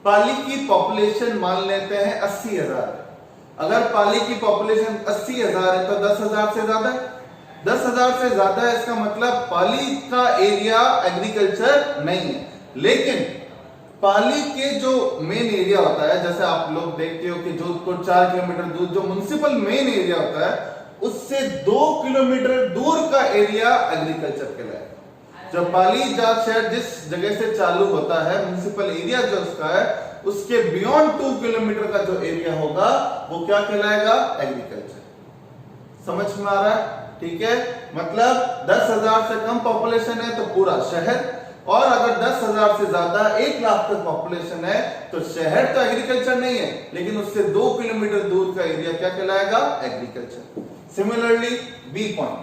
पाली की पॉपुलेशन मान लेते हैं 80,000। अगर पाली की पॉपुलेशन 80,000 है तो 10,000 से ज्यादा है। 10,000 से ज्यादा है, इसका मतलब पाली का एरिया एग्रीकल्चर नहीं है। लेकिन पाली के जो मेन एरिया होता है, जैसे आप लोग देखते हो कि जोधपुर 4 किलोमीटर दूर जो म्युनिसिपल मेन एरिया होता है, उससे 2 किलोमीटर दूर का एरिया एग्रीकल्चर कहलाएगा। जो पाली शहर जिस जगह से चालू होता है, म्युनिसिपल एरिया जो उसका है, उसके बियॉन्ड 2 किलोमीटर का जो एरिया होगा वो क्या कहलाएगा? एग्रीकल्चर। समझ में आ रहा है? ठीक है, मतलब 10,000 से कम पॉपुलेशन है तो पूरा शहर, और अगर 10,000 से ज्यादा 1 लाख तक पॉपुलेशन है तो शहर तो एग्रीकल्चर नहीं है, लेकिन उससे 2 किलोमीटर दूर का एरिया क्या कहलाएगा? Agriculture. Similarly B point,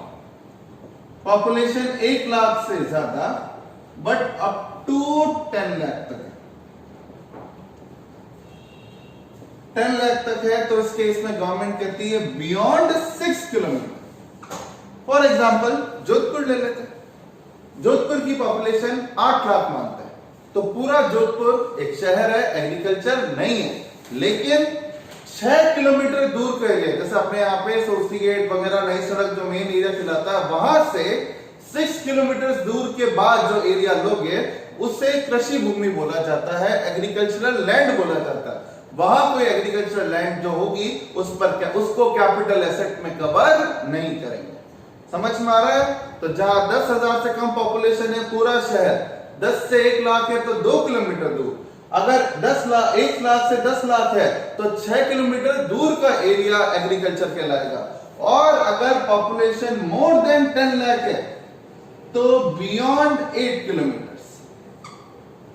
population 1 lakh से ज्यादा बट अप टू 10 लाख तक है, 10 लाख तक है, तो इस केस में गवर्नमेंट कहती है beyond 6 kilometre. For example Jodhpur ले लेते हैं। जोधपुर की पॉपुलेशन 8 लाख मानते हैं, तो पूरा जोधपुर एक शहर है, एग्रीकल्चर नहीं है, लेकिन 6 किलोमीटर दूर का एरिया, जैसे अपने यहाँ पे सोर्सी गेट वगैरह नई सड़क जो मेन एरिया कहलाता है, वहां से 6 किलोमीटर दूर के बाद जो एरिया लोगे उसे कृषि भूमि बोला जाता है, एग्रीकल्चरल लैंड बोला जाता है। वहां कोई एग्रीकल्चरल लैंड जो होगी उस पर क्या, उसको कैपिटल एसेट में कवर नहीं करेंगे। समझ में आ रहा है? तो जहां 10,000 से कम पॉपुलेशन है पूरा शहर, 10 से 1 लाख है तो 2 किलोमीटर दूर, अगर 1 लाख से 10 लाख है तो 6 किलोमीटर दूर का एरिया एग्रीकल्चर कहलाएगा। और अगर पॉपुलेशन मोर देन 10 लाख है तो बियॉन्ड 8 किलोमीटर,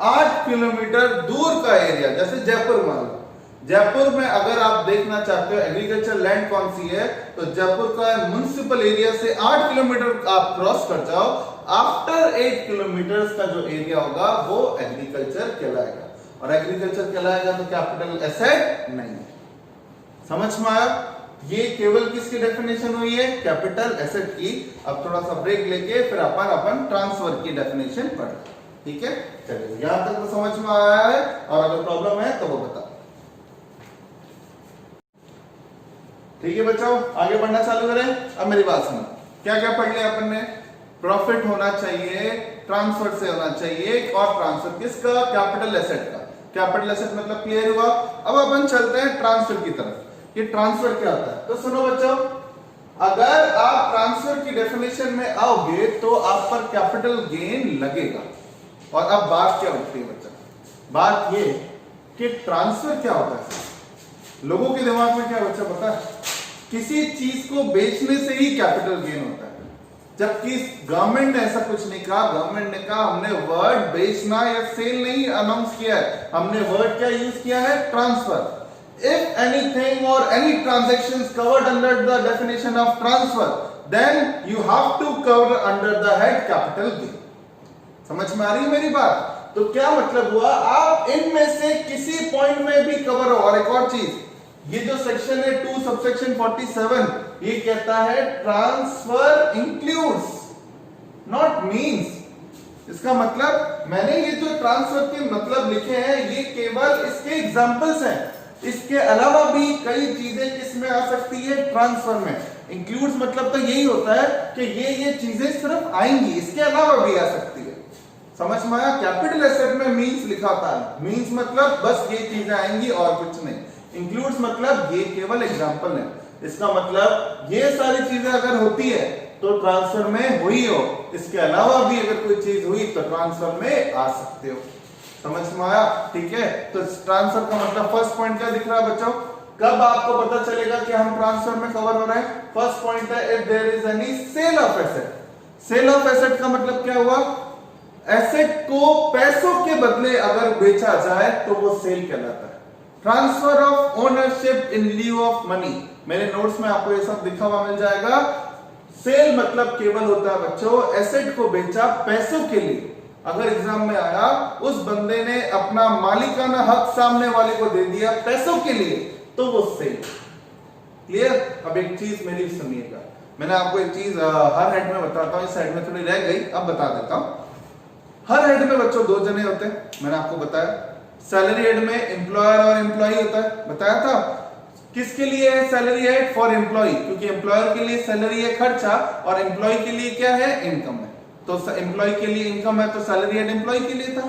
8 किलोमीटर दूर का एरिया, जैसे जयपुर मान लो, जयपुर में अगर आप देखना चाहते हो एग्रीकल्चर लैंड कौन सी है तो जयपुर का म्युनिसिपल एरिया से 8 किलोमीटर आप क्रॉस कर जाओ, आफ्टर 8 किलोमीटर का जो एरिया होगा वो एग्रीकल्चर कहलाएगा। और एग्रीकल्चर कहलाएगा तो कैपिटल एसेट नहीं। समझ में आया? ये केवल किसकी डेफिनेशन हुई है? कैपिटल एसेट की। अब थोड़ा सा ब्रेक लेके फिर अपन ट्रांसफर की डेफिनेशन पढ़। ठीक है, चलिए यहां तक तो समझ में आया है, और अगर प्रॉब्लम है तो वो बता। ठीक है बच्चों, आगे बढ़ना चालू करें। अब मेरी बात सुनो, क्या क्या पढ़ लिया अपन ने? प्रॉफिट होना चाहिए, ट्रांसफर से होना चाहिए, और ट्रांसफर किसका? कैपिटल एसेट का। कैपिटल एसेट मतलब क्लियर हुआ। अब अपन चलते हैं ट्रांसफर की तरफ। ये ट्रांसफर क्या होता है? तो सुनो बच्चों, अगर आप ट्रांसफर की डेफिनेशन में आओगे तो आप पर कैपिटल गेन लगेगा। और अब बात क्या उठती है बच्चा? बात ये कि ट्रांसफर क्या होता है? लोगों के दिमाग में क्या बच्चा पता है? किसी चीज को बेचने से ही कैपिटल गेन होता है, जबकि गवर्नमेंट ने ऐसा कुछ नहीं कहा। गवर्नमेंट ने कहा हमने वर्ड बेचना या सेल नहीं अनाउंस किया है, हमने वर्ड क्या यूज किया है? Transfer. If anything or any transactions covered under the definition of transfer, then you have to cover under the head capital gain. समझ में आ रही है मेरी बात? तो क्या मतलब हुआ? आप इनमें से किसी पॉइंट में भी कवर हो। और एक और चीज, ये जो सेक्शन है 2 सबसेक्शन 47, ये कहता है ट्रांसफर इंक्लूड्स नॉट मीन्स। इसका मतलब मैंने ये जो ट्रांसफर के मतलब लिखे हैं ये केवल इसके एग्जांपल्स हैं, इसके अलावा भी कई चीजें किसमें आ सकती है? ट्रांसफर में। इंक्लूड्स मतलब तो यही होता है कि ये चीजें सिर्फ आएंगी, इसके अलावा भी आ सकती है। समझ में आया? कैपिटल एसेट में मीन्स लिखा था, मीन्स मतलब बस ये चीजें आएंगी और कुछ नहीं। इंक्लूड्स मतलब ये केवल एग्जांपल है। इसका मतलब ये सारी चीजें अगर होती है तो ट्रांसफर में हुई हो, इसके अलावा भी अगर कोई चीज हुई तो ट्रांसफर में आ सकते हो। समझ में आया? ठीक है, तो ट्रांसफर का मतलब फर्स्ट पॉइंट क्या दिख रहा है बच्चों? कब आपको पता चलेगा कि हम ट्रांसफर में कवर हो रहे हैं? फर्स्ट पॉइंट है if there is any sale of asset. Sale of asset का मतलब क्या हुआ? एसेट को पैसों के बदले अगर बेचा जाए तो वो सेल कहलाता है। Transfer of ownership in leave of money, मेरे नोट्स में आपको ये सब लिखा हुआ मिल जाएगा। सेल मतलब केवल होता है बच्चों एसेट को बेचा पैसों के लिए। अगर एग्जाम में आया उस बंदे ने अपना मालिकाना हक सामने वाले को दे दिया पैसों के लिए, तो वो सेल। क्लियर? अब एक चीज मेरी सुनिएगा, मैंने आपको एक चीज हर हेड में बताता हूं, इस हेड में थोड़ी रह गई, अब बता देता हूं। हर हेड में बच्चों 2 जने होते हैं, मैंने आपको बताया। सैलरी हेड में एम्प्लॉयर और एम्प्लॉय होता है, बताया था। किसके लिए है सैलरी हेड? फॉर एम्प्लॉय, क्योंकि एम्प्लॉयर के लिए सैलरी है खर्चा और एम्प्लॉय के लिए क्या है? इनकम है। तो एम्प्लॉय के लिए इनकम है तो सैलरी हेड एम्प्लॉय के लिए था।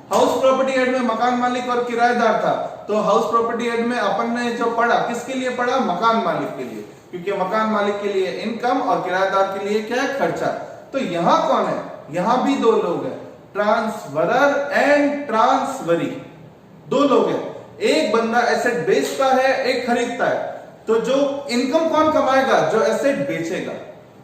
हाउस प्रॉपर्टी हेड में मकान मालिक और किराएदार था, तो हाउस प्रॉपर्टी हेड में अपन ने जो पढ़ा किसके लिए पढ़ा? मकान मालिक के लिए, क्योंकि मकान मालिक के लिए इनकम और किराएदार के लिए क्या है? खर्चा। तो यहां कौन है? यहां भी 2 लोग हैं, ट्रांसफरर एंड ट्रांसफरी। 2 लोग हैं, एक बंदा एसेट बेचता है, एक खरीदता है। तो जो इनकम कौन कमाएगा? जो एसेट बेचेगा।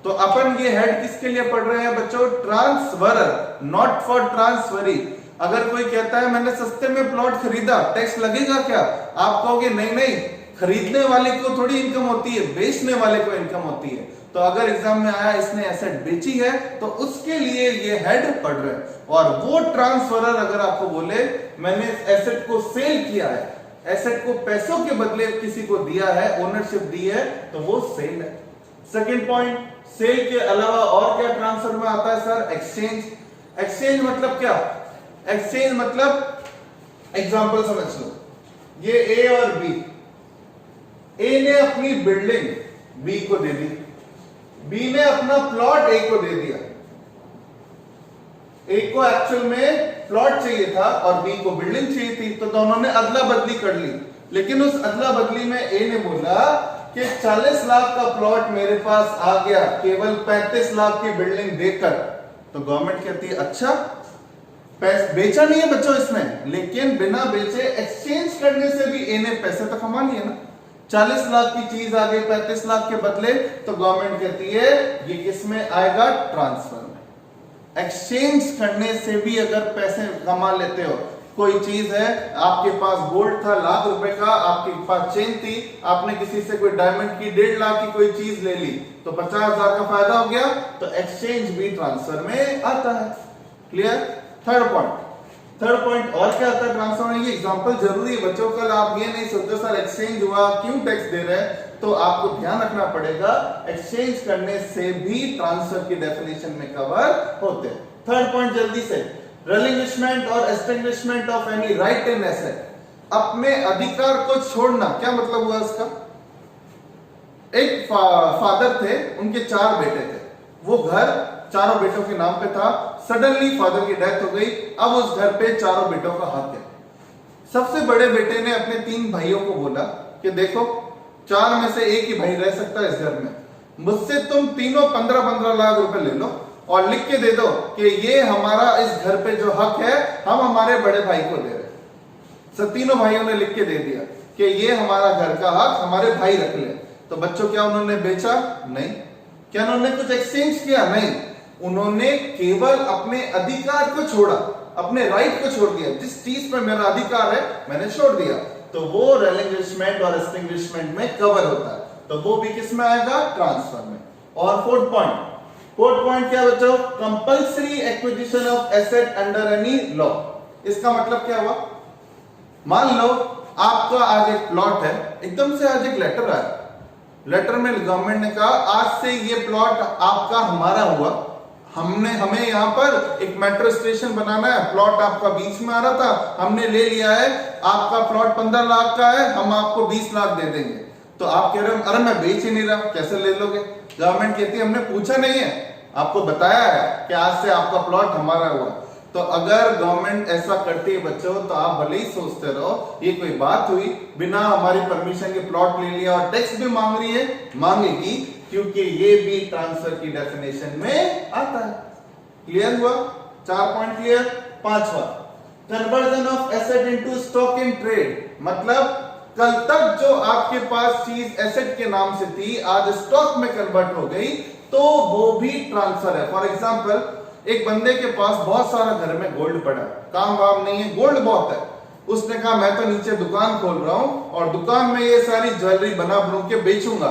तो अपन ये हेड किसके लिए पढ़ रहे हैं बच्चों? Transferor, not for transferee. अगर कोई कहता है मैंने सस्ते में प्लॉट खरीदा, टैक्स लगेगा क्या? आप कहोगे नहीं नहीं, खरीदने वाले को थोड़ी इनकम होती है, बेचने वाले को इनकम होती है। तो अगर एग्जाम में आया इसने एसेट बेची है तो उसके लिए ये हेड पढ़ रहे हैं। और वो ट्रांसफरर अगर आपको बोले मैंने एसेट को सेल किया है, एसेट को पैसों के बदले किसी को दिया है, ओनरशिप दी है, तो वो सेल है। सेकंड पॉइंट, सेल के अलावा और क्या ट्रांसफर में आता है सर? एक्सचेंज। एक्सचेंज मतलब क्या? एक्सचेंज मतलब एग्जांपल समझ लो, ये ए और बी, ए ने अपनी बिल्डिंग बी को दे दी, बी ने अपना प्लॉट ए को दे दिया। ए को एक्चुअल में प्लॉट चाहिए था और बी को बिल्डिंग चाहिए थी, तो दोनों ने अदला बदली कर ली। लेकिन उस अदला बदली में ए ने बोला कि 40 लाख का प्लॉट मेरे पास आ गया केवल 35 लाख की बिल्डिंग देकर, तो गवर्नमेंट कहती है अच्छा पैसे बेचा नहीं है बच्चों इसमें, लेकिन बिना बेचे एक्सचेंज करने से भी इन्हें पैसे तो कमा लिए ना। 40 लाख की चीज आ गई 35 लाख के बदले, तो गवर्नमेंट कहती है ये किसमें आएगा, ट्रांसफर में। एक्सचेंज करने से भी अगर पैसे कमा लेते हो, कोई चीज है आपके पास गोल्ड था लाख रुपए का, आपके पास चेन थी, आपने किसी से कोई डायमंड की 1.5 लाख की कोई चीज ले ली तो 50,000 का फायदा हो गया, तो एक्सचेंज भी ट्रांसफर में आता है। क्लियर। थर्ड पॉइंट और क्या आता है ट्रांसफर में, ये एग्जांपल जरूरी है बच्चों। कल आप ये नहीं सोचो सर एक्सचेंज हुआ क्यों टैक्स दे रहे हैं, तो आपको ध्यान रखना पड़ेगा एक्सचेंज करने से भी ट्रांसफर की डेफिनेशन में कवर होते हैं। थर्ड पॉइंट जल्दी से, रिलिंक्विशमेंट और establishment of any right in asset. अपने अधिकार को छोड़ना, क्या मतलब हुआ इसका। एक फादर थे, उनके 4 बेटे थे, वो घर चारों बेटों के नाम पे था, सडनली फादर की डेथ हो गई, अब उस घर पे चारों बेटों का हक है। सबसे बड़े बेटे ने अपने 3 भाइयों को बोला कि देखो 4 में से एक ही भाई रह सकता है इस घर में, मुझसे तुम तीनों 15-15 लाख रुपए ले लो और लिख के दे दो कि ये हमारा इस घर पे जो हक है हम हमारे बड़े भाई को दे रहे हैं। सब तीनों भाइयों ने लिख के दे दिया कि ये हमारा घर का हक हमारे भाई रख ले। तो बच्चों क्या उन्होंने बेचा? नहीं। क्या उन्होंने कुछ एक्सचेंज किया? नहीं। उन्होंने केवल अपने अधिकार को छोड़ा, अपने राइट को छोड़ दिया। जिस चीज पे मेरा अधिकार है मैंने छोड़ दिया, तो वो रिलिंक्विशमेंट और एक्सटिंग्विशमेंट में कवर होता है, तो वो भी किस में आएगा? ट्रांसफर में। और फोर्थ पॉइंट क्या बच्चों? Compulsory acquisition of asset under any law. इसका मतलब क्या हुआ? मान लो आपका आज एक प्लॉट है, एकदम से आज एक लेटर आया, लेटर में गवर्नमेंट ने कहा आज से ये प्लॉट आपका हमारा हुआ, हमें यहाँ पर एक मेट्रो स्टेशन बनाना है, प्लॉट आपका बीच में आ रहा था, हमने ले लिया है, आपका प्लॉट 15 लाख का है, हम आपको 20 लाख दे देंगे। तो आप कह रहे हो अरे मैं बेच ही नहीं रहा, कैसे ले लोगे? गवर्नमेंट कहती है हमने पूछा नहीं है, आपको बताया है कि आज से आपका प्लॉट हमारा हुआ। तो अगर गवर्नमेंट ऐसा करती है बच्चों, तो आप भले ही सोचते रहो ये कोई बात हुई, बिना हमारी परमिशन के प्लॉट ले लिया और टैक्स भी मांग रही है, मांगेगी, क्योंकि ये भी ट्रांसफर की डेफिनेशन में आता है। क्लियर हुआ? 4 पॉइंट क्लियर। 5वां, conversion of asset into stock in trade. मतलब कल तक जो आपके पास चीज एसेट के नाम से थी, आज स्टॉक में कन्वर्ट हो गई, तो वो भी ट्रांसफर है। फॉर एग्जाम्पल, एक बंदे के पास बहुत सारा घर में गोल्ड पड़ा है, काम वाम नहीं है, गोल्ड बहुत है, उसने कहा मैं तो नीचे दुकान खोल रहा हूं और दुकान में ये सारी ज्वेलरी बना के बेचूंगा।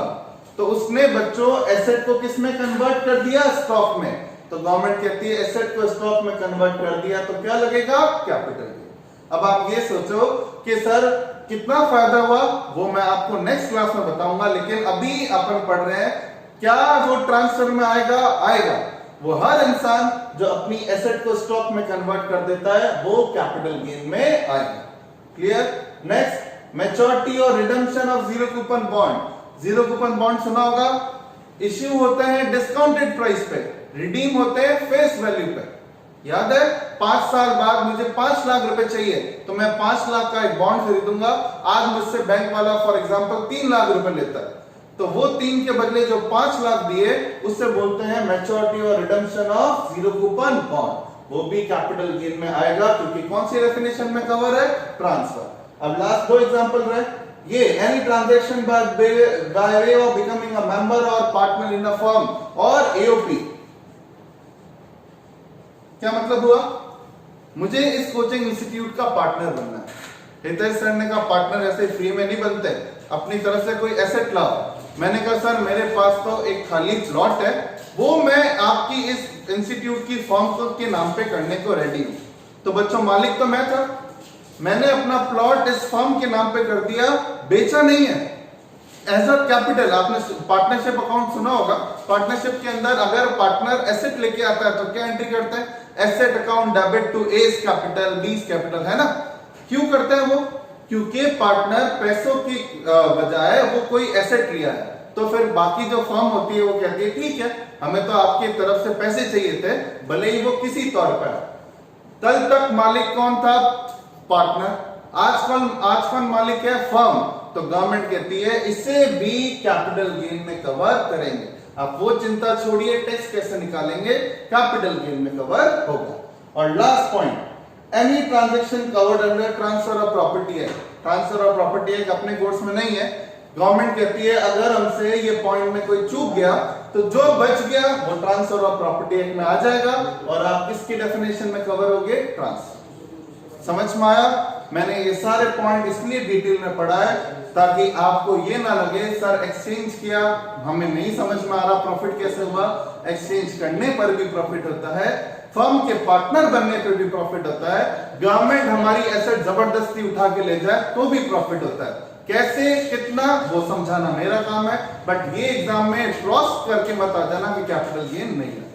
तो उसने बच्चों एसेट को किस में कन्वर्ट कर दिया? स्टॉक में। तो गवर्नमेंट कहती है एसेट को स्टॉक में कन्वर्ट कर दिया तो क्या लगेगा? Capital gain. अब आप ये सोचो कि सर कितना फायदा हुआ, वो मैं आपको नेक्स्ट क्लास में बताऊंगा, लेकिन अभी अपन पढ़ रहे हैं क्या वो ट्रांसफर में आएगा वो हर इंसान जो अपनी एसेट को स्टॉक में कन्वर्ट कर देता है वो कैपिटल गेन में आएगा। क्लियर। नेक्स्ट, मैच्योरिटी और redemption of zero coupon bond. Zero coupon bond सुना होगा, इश्यू होते हैं डिस्काउंटेड प्राइस पे, रिडीम होते हैं फेस वैल्यू पे। याद है 5 साल बाद मुझे 5 लाख रुपए चाहिए तो मैं 5 लाख का एक बॉन्ड खरीदूंगा। आज मुझसे बैंक वाला फॉर एग्जांपल 3 लाख रुपए लेता है, तो वो 3 के बदले जो 5 लाख दिए उससे बोलते हैं मैच्योरिटी और redemption of zero coupon bond. वो भी कैपिटल गेन में आएगा क्योंकि कौन सी डेफिनेशन में कवर है? ट्रांसफर। अब लास्ट 2 एग्जांपल रहे ये, any transaction by way of becoming a member और पार्टनर इन अ फर्म और एओपी। क्या मतलब हुआ? मुझे इस कोचिंग इंस्टीट्यूट का पार्टनर बनना है, हितेश सर ने कहा पार्टनर ऐसे फ्री में नहीं बनते, अपनी तरफ से कोई एसेट लाओ। मैंने कहा सर मेरे पास तो एक खाली प्लॉट है, वो मैं आपकी इस इंस्टीट्यूट की फर्म के नाम पे करने को रेडी हूं। तो बच्चों मालिक तो मैं था, मैंने अपना प्लॉट इस फर्म के नाम पे कर दिया, बेचा नहीं है। एज अ कैपिटल, आपने पार्टनरशिप अकाउंट सुना होगा, पार्टनरशिप के अंदर अगर पार्टनर एसेट लेके आता है तो क्या एंट्री करते हैं? Asset account debit to as capital बीस कैपिटल, है ना। क्यों करते हैं वो? क्योंकि पार्टनर पैसों की बजाय वो कोई एसेट लिया है, तो फिर बाकी जो फर्म होती है वो कहती है ठीक है हमें तो आपकी तरफ से पैसे चाहिए थे, भले ही वो किसी तौर पर। कल तक मालिक कौन था? पार्टनर। आज फंड मालिक है फर्म, तो गवर्नमेंट कहती है इसे भी कैपिटल गेन में कवर करेंगे। आप वो चिंता छोड़िए, टैक्स कैसे निकालेंगे, कैपिटल गेन में कवर होगा। और last point, any transaction covered under transfer of property act. Transfer of property act अपने कोर्स में नहीं है, गवर्नमेंट कहती है अगर हमसे ये पॉइंट में कोई चूक गया तो जो बच गया वो ट्रांसफर ऑफ प्रॉपर्टी एक्ट में आ जाएगा और आप किसकी डेफिनेशन में कवर होगे, ट्रांसफर। समझ में आया? मैंने ये सारे पॉइंट इसलिए डिटेल में पढ़ा है ताकि आपको ये ना लगे सर एक्सचेंज किया हमें नहीं समझ में आ रहा प्रॉफिट कैसे हुआ। एक्सचेंज करने पर भी प्रॉफिट होता है, फर्म के पार्टनर बनने पर भी प्रॉफिट होता है, गवर्नमेंट हमारी एसेट जबरदस्ती उठा के ले जाए तो भी प्रॉफिट होता है। कैसे कितना वो समझाना मेरा काम है, बट ये एग्जाम में क्रॉस करके मत आ जाना कि कैपिटल गेन नहीं है।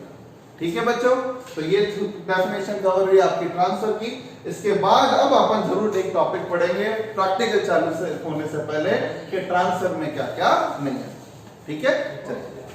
ठीक है बच्चों, तो ये डेफिनेशन कवर हुई आपकी ट्रांसफर की। इसके बाद अब अपन जरूर एक टॉपिक पढ़ेंगे प्रैक्टिकल चालू से होने से पहले कि ट्रांसफर में क्या क्या नहीं है। ठीक है, चलिए।